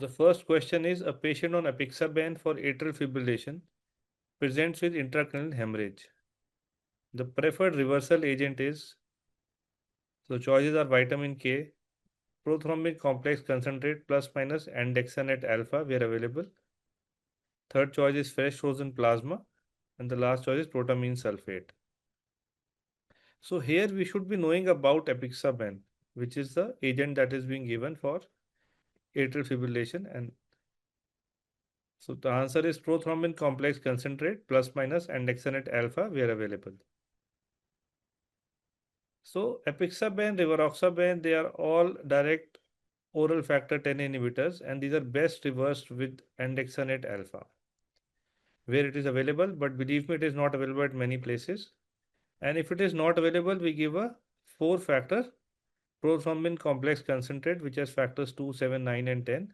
The first question is, a patient on apixaban for atrial fibrillation presents with intracranial hemorrhage. The preferred reversal agent is, so choices are vitamin K, prothrombic complex concentrate plus minus andexanet alpha where available. Third choice is fresh frozen plasma, and the last choice is protamine sulfate. So here we should be knowing about apixaban, which is the agent that is being given for atrial fibrillation. And so the answer is prothrombin complex concentrate plus minus andexanet alpha where available. So apixaban, rivaroxaban, they are all direct oral factor 10 inhibitors, and these are best reversed with andexanet alpha where it is available, but believe me, it is not available at many places. And if it is not available, we give a 4 factor prothrombin complex concentrate, which has factors 2, 7, 9, and 10,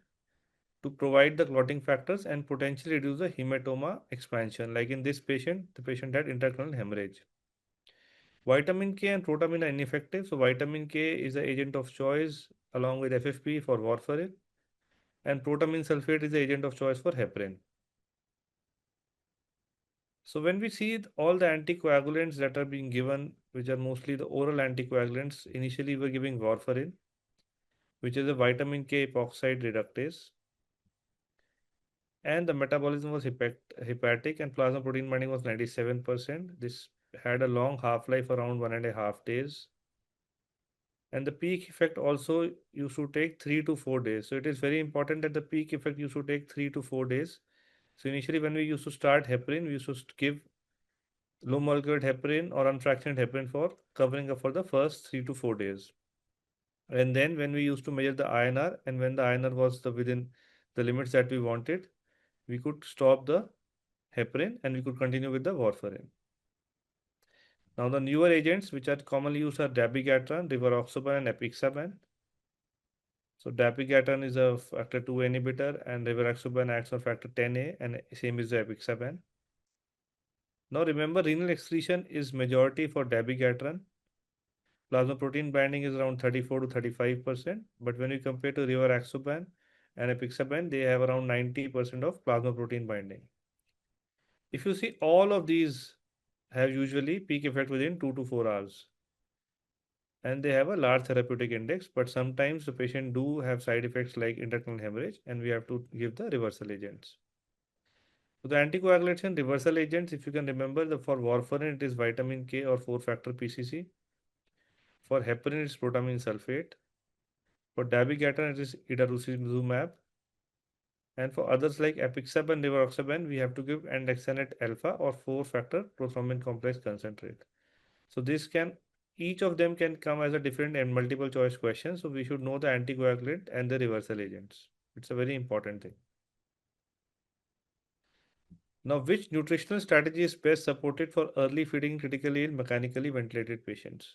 to provide the clotting factors and potentially reduce the hematoma expansion. Like in this patient, the patient had intracranial hemorrhage. Vitamin K and protamine are ineffective. So vitamin K is the agent of choice along with FFP for warfarin, and protamine sulfate is the agent of choice for heparin. So when we see all the anticoagulants that are being given, which are mostly the oral anticoagulants, initially we were giving warfarin, which is a vitamin K epoxide reductase, and the metabolism was hepatic, and plasma protein binding was 97%. This had a long half-life, around 1.5 days. And the peak effect also you should take 3 to 4 days. So it is very important that the peak effect you should take 3 to 4 days. So initially when we used to start heparin, we used to give low molecular heparin or unfractionated heparin for covering up for the first 3 to 4 days. And then when we used to measure the INR, and when the INR was within the limits that we wanted, we could stop the heparin and we could continue with the warfarin. Now the newer agents which are commonly used are dabigatran, rivaroxaban, and apixaban. So dabigatran is a factor 2 inhibitor, and rivaroxaban acts on factor 10A, and same is the apixaban. Now remember, renal excretion is majority for dabigatran. Plasma protein binding is around 34 to 35%, but when you compare to rivaroxaban and apixaban, they have around 90% of plasma protein binding. If you see, all of these have usually peak effect within 2 to 4 hours, and they have a large therapeutic index, but sometimes the patient do have side effects like intracranial hemorrhage, and we have to give the reversal agents. So the anticoagulation reversal agents, if you can remember, for warfarin it is vitamin K or 4 factor PCC. For heparin it is protamine sulfate. For dabigatran it is idarucizumab. And for others like apixaban, rivaroxaban, we have to give andexanet alpha or 4 factor prothrombin complex concentrate. So each of them can come as a different and multiple choice question. So we should know the anticoagulant and the reversal agents. It's a very important thing. Now, which nutritional strategy is best supported for early feeding in critically ill mechanically ventilated patients?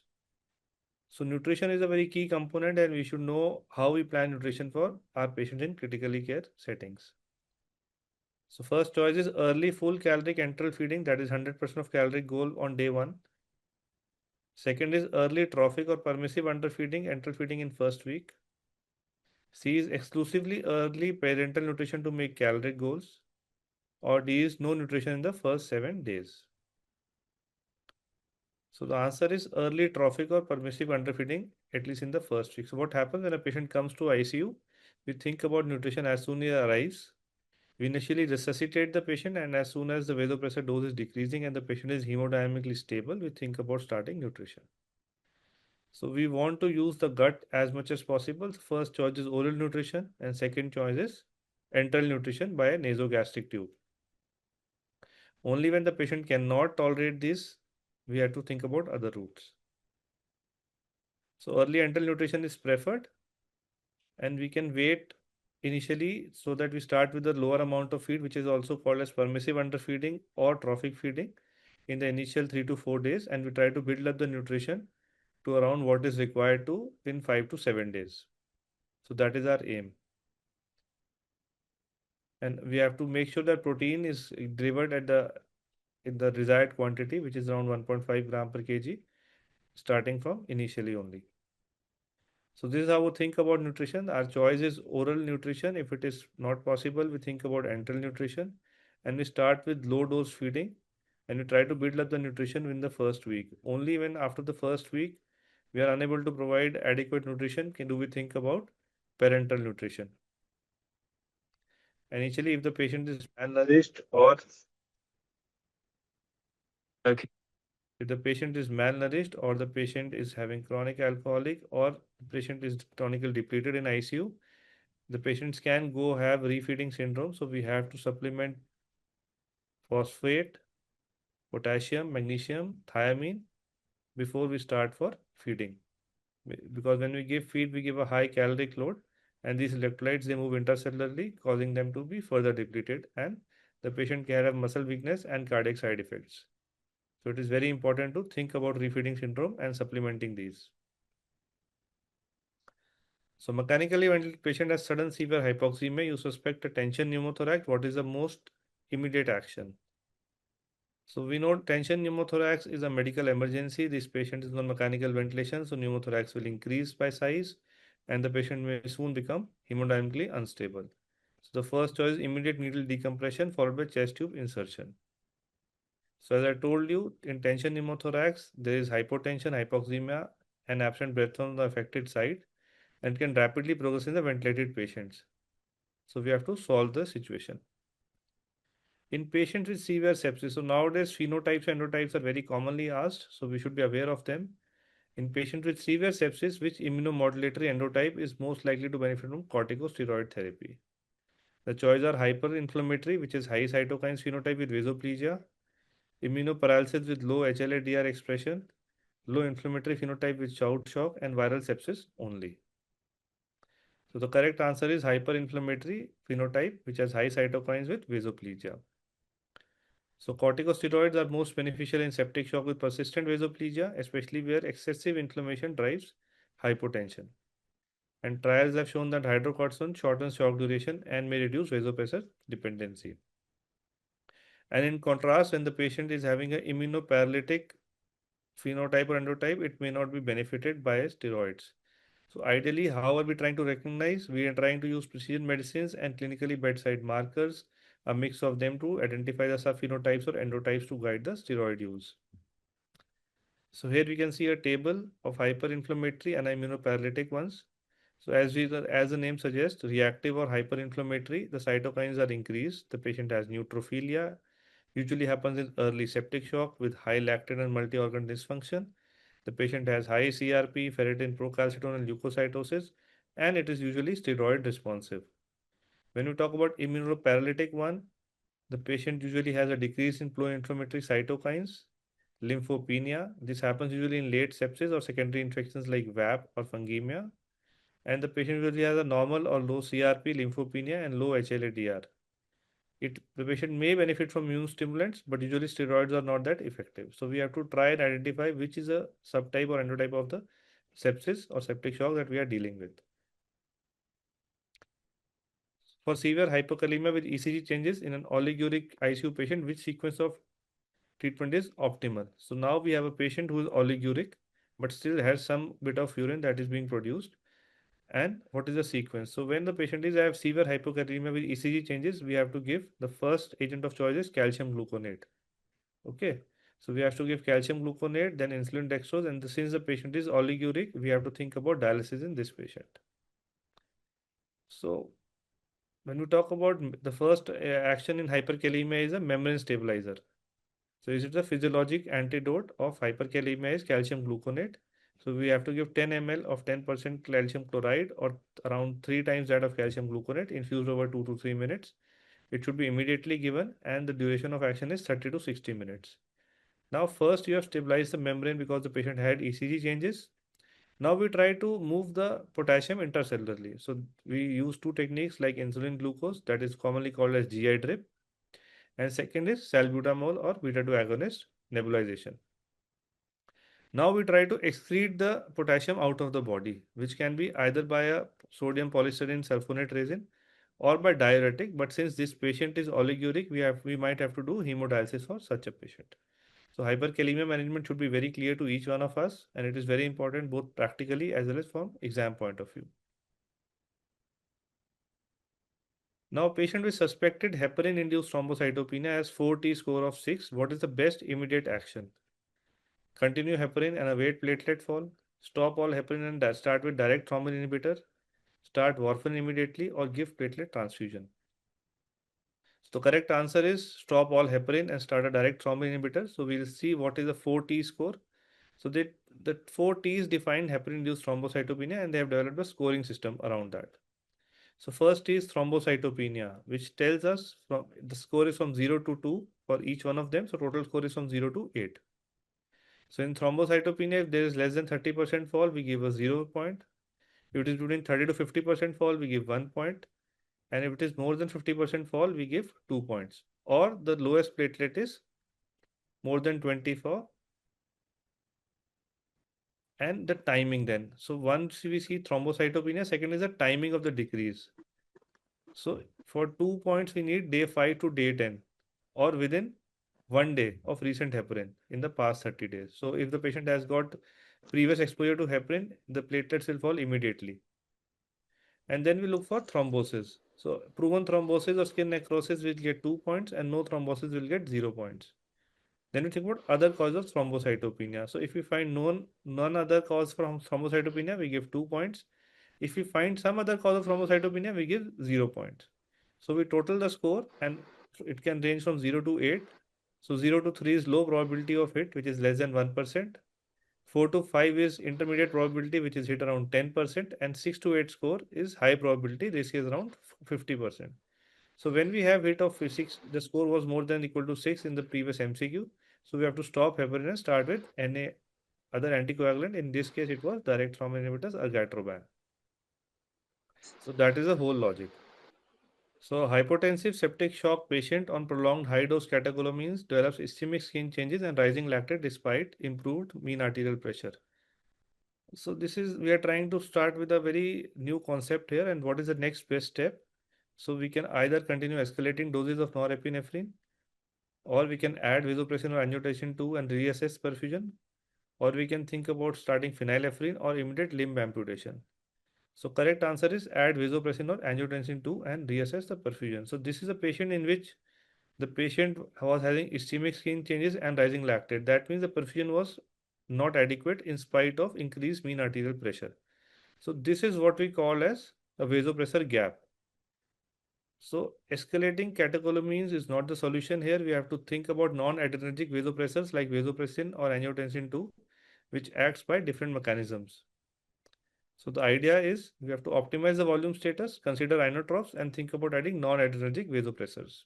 So nutrition is a very key component, and we should know how we plan nutrition for our patients in critically care settings. So first choice is early full caloric enteral feeding, that is 100% of caloric goal on day 1. Second is early trophic or permissive underfeeding, enteral feeding in first week. C is exclusively early parental nutrition to make caloric goals. Or D is no nutrition in the first 7 days. So the answer is early trophic or permissive underfeeding, at least in the first week. So what happens when a patient comes to ICU? We think about nutrition as soon as he arrives. We initially resuscitate the patient, and as soon as the vasopressor dose is decreasing and the patient is hemodynamically stable, we think about starting nutrition. So we want to use the gut as much as possible. First choice is oral nutrition, and second choice is enteral nutrition by a nasogastric tube. Only when the patient cannot tolerate this, we have to think about other routes. So early enteral nutrition is preferred, and we can wait initially so that we start with the lower amount of feed, which is also called as permissive underfeeding or trophic feeding, in the initial 3 to 4 days, and we try to build up the nutrition to around what is required to in 5 to 7 days. So that is our aim. And we have to make sure that protein is delivered in the desired quantity, which is around 1.5 gram per kg, starting from initially only. So this is how we think about nutrition. Our choice is oral nutrition. If it is not possible, we think about enteral nutrition, and we start with low dose feeding, and we try to build up the nutrition in the first week. Only when after the first week we are unable to provide adequate nutrition can do we think about parenteral nutrition. And initially, if the patient is malnourished or okay. If the patient is malnourished or the patient is having chronic alcoholic or the patient is chronically depleted in ICU, the patients can go have refeeding syndrome. So we have to supplement phosphate, potassium, magnesium, thiamine before we start for feeding. Because when we give feed, we give a high caloric load, and these electrolytes they move intercellularly, causing them to be further depleted, and the patient can have muscle weakness and cardiac side effects. So it is very important to think about refeeding syndrome and supplementing these. So mechanically, when the patient has sudden severe hypoxemia, you suspect a tension pneumothorax. What is the most immediate action? So we know tension pneumothorax is a medical emergency. This patient is on mechanical ventilation, so pneumothorax will increase by size, and the patient may soon become hemodynamically unstable. So the first choice is immediate needle decompression followed by chest tube insertion. So as I told you, in tension pneumothorax, there is hypotension, hypoxemia, and absent breath on the affected side, and can rapidly progress in the ventilated patients. So we have to solve the situation. In patients with severe sepsis, so nowadays phenotypes and endotypes are very commonly asked, so we should be aware of them. In patients with severe sepsis, which immunomodulatory endotype is most likely to benefit from corticosteroid therapy? The choices are hyperinflammatory, which is high cytokines phenotype with vasoplegia, immunoparalysis with low HLA-DR expression, low inflammatory phenotype with shock, and viral sepsis only. So the correct answer is hyperinflammatory phenotype, which has high cytokines with vasoplegia. So corticosteroids are most beneficial in septic shock with persistent vasoplegia, especially where excessive inflammation drives hypotension. And trials have shown that hydrocortisone shortens shock duration and may reduce vasopressor dependency. And in contrast, when the patient is having an immunoparalytic phenotype or endotype, it may not be benefited by steroids. So ideally, how are we trying to recognize? We are trying to use precision medicines and clinically bedside markers, a mix of them to identify the subphenotypes or endotypes to guide the steroid use. So here we can see a table of hyperinflammatory and immunoparalytic ones. So as the name suggests, reactive or hyperinflammatory, the cytokines are increased. The patient has neutrophilia, usually happens in early septic shock with high lactate and multi-organ dysfunction. The patient has high CRP, ferritin procalcitonin, and leukocytosis, and it is usually steroid responsive. When we talk about immunoparalytic one, the patient usually has a decrease in pro-inflammatory cytokines, lymphopenia. This happens usually in late sepsis or secondary infections like VAP or fungemia. And the patient usually has a normal or low CRP, lymphopenia, and low HLA-DR. The patient may benefit from immune stimulants, but usually steroids are not that effective. So we have to try and identify which is a subtype or endotype of the sepsis or septic shock that we are dealing with. For severe hypokalemia with ECG changes in an oliguric ICU patient, which sequence of treatment is optimal? So now we have a patient who is oliguric, but still has some bit of urine that is being produced. And what is the sequence? So when the patient is have severe hypokalemia with ECG changes, we have to give the first agent of choice is calcium gluconate. Okay. So we have to give calcium gluconate, then insulin dextrose, and since the patient is oliguric, we have to think about dialysis in this patient. So when we talk about the first action in hyperkalemia is a membrane stabilizer. So is it the physiologic antidote of hyperkalemia is calcium gluconate. So we have to give 10 ml of 10% calcium chloride or around 3 times that of calcium gluconate infused over 2 to 3 minutes. It should be immediately given and the duration of action is 30 to 60 minutes. Now first you have stabilized the membrane because the patient had ECG changes. Now we try to move the potassium intercellularly. So we use two techniques like insulin glucose, that is commonly called as GI drip, and second is salbutamol or beta 2 agonist nebulization. Now we try to excrete the potassium out of the body, which can be either by a sodium polystyrene sulfonate resin or by diuretic. But since this patient is oliguric, we might have to do hemodialysis for such a patient. So hyperkalemia management should be very clear to each one of us, and it is very important both practically as well as from exam point of view. Now, patient with suspected heparin-induced thrombocytopenia has 4T score of 6. What is the best immediate action? Continue heparin and await platelet fall. Stop all heparin and start with direct thrombin inhibitor. Start warfarin immediately or give platelet transfusion. So the correct answer is stop all heparin and start a direct thrombin inhibitor. So we'll see what is the 4T score. So the 4Ts define heparin-induced thrombocytopenia, and they have developed a scoring system around that. So first is thrombocytopenia, which tells us from the score is from 0 to 2 for each one of them. So total score is from 0 to 8. So in thrombocytopenia, if there is less than 30% fall, we give a 0 point. If it is between 30 to 50% fall, we give 1 point. And if it is more than 50% fall, we give 2 points. Or the lowest platelet is more than 24. And the timing then. So once we see thrombocytopenia, second is the timing of the decrease. So for 2 points, we need day 5 to day 10 or within 1 day of recent heparin in the past 30 days. So if the patient has got previous exposure to heparin, the platelets will fall immediately. And then we look for thrombosis. So proven thrombosis or skin necrosis will get 2 points and no thrombosis will get 0 points. Then we think about other causes of thrombocytopenia. So if we find none other cause from thrombocytopenia, we give 2 points. If we find some other cause of thrombocytopenia, we give 0 points. So we total the score and it can range from 0 to 8. So 0 to 3 is low probability of hit, which is less than 1%. 4 to 5 is intermediate probability, which is hit around 10%. And 6 to 8 score is high probability, risk is around 50%. So when we have hit of 6, the score was more than equal to 6 in the previous MCQ. So we have to stop heparin and start with NA, other anticoagulant. In this case, it was direct thrombin inhibitors, argatroban. So that is the whole logic. So hypotensive septic shock patient on prolonged high dose catecholamines develops ischemic skin changes and rising lactate despite improved mean arterial pressure. So this is, we are trying to start with a very new concept here, and what is the next best step? So we can either continue escalating doses of norepinephrine, or we can add vasopressin or angiotensin 2 and reassess perfusion, or we can think about starting phenylephrine or immediate limb amputation. So correct answer is add vasopressin or angiotensin 2 and reassess the perfusion. So this is a patient in which the patient was having ischemic skin changes and rising lactate. That means the perfusion was not adequate in spite of increased mean arterial pressure. So this is what we call as a vasopressor gap. So escalating catecholamines is not the solution here. We have to think about non-adrenergic vasopressors like vasopressin or angiotensin 2, which acts by different mechanisms. So the idea is we have to optimize the volume status, consider inotropes, and think about adding non-adrenergic vasopressors.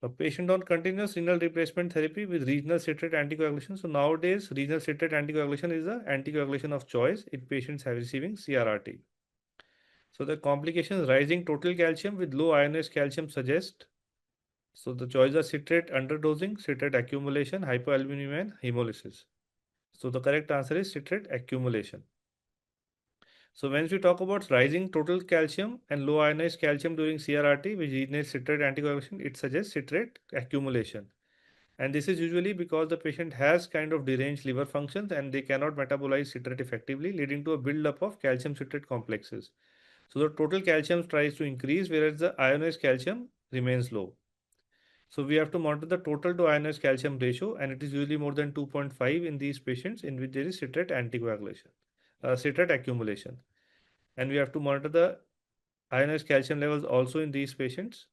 A patient on continuous renal replacement therapy with regional citrate anticoagulation. So nowadays, regional citrate anticoagulation is the anticoagulation of choice in patients receiving CRRT. So the complications rising total calcium with low ionized calcium suggest. So the choice are citrate underdosing, citrate accumulation, hypoalbuminemia, and hemolysis. So the correct answer is citrate accumulation. So when we talk about rising total calcium and low ionized calcium during CRRT, which generates citrate anticoagulation, it suggests citrate accumulation. And this is usually because the patient has kind of deranged liver functions and they cannot metabolize citrate effectively, leading to a buildup of calcium citrate complexes. So the total calcium tries to increase, whereas the ionized calcium remains low. So we have to monitor the total to ionized calcium ratio, and it is usually more than 2.5 in these patients in which there is citrate anticoagulation, citrate accumulation. And we have to monitor the ionized calcium levels also in these patients.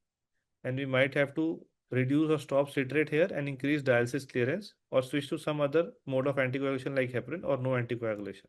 And we might have to reduce or stop citrate here and increase dialysis clearance or switch to some other mode of anticoagulation like heparin or no anticoagulation.